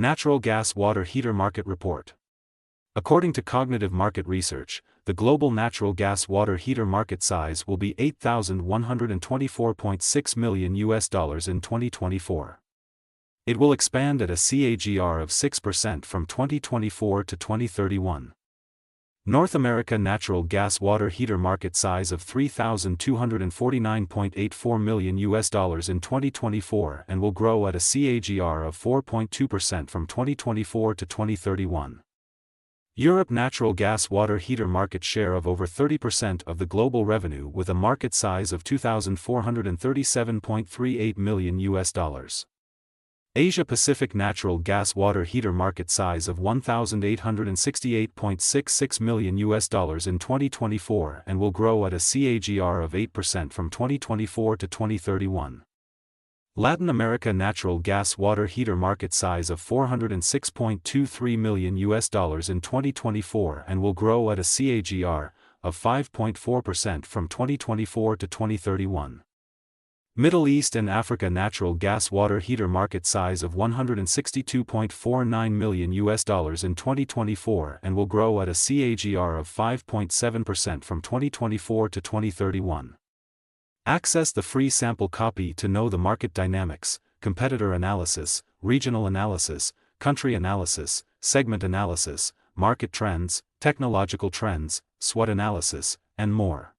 Natural gas water heater market report. According to Cognitive Market Research, the global natural gas water heater market size will be $8,124.6 million in 2024. It will expand at a CAGR of 6% from 2024 to 2031. North America natural gas water heater market size of $3,249.84 million in 2024 and will grow at a CAGR of 4.2% from 2024 to 2031. Europe natural gas water heater market share of over 30% of the global revenue with a market size of $2,437.38 million. Asia Pacific natural gas water heater market size of $1,868.66 million in 2024 and will grow at a CAGR of 8% from 2024 to 2031. Latin America natural gas water heater market size of $406.23 million in 2024 and will grow at a CAGR of 5.4% from 2024 to 2031. Middle East and Africa natural gas water heater market size of $162.49 million in 2024 and will grow at a CAGR of 5.7% from 2024 to 2031. Access the free sample copy to know the market dynamics, competitor analysis, regional analysis, country analysis, segment analysis, market trends, technological trends, SWOT analysis, and more.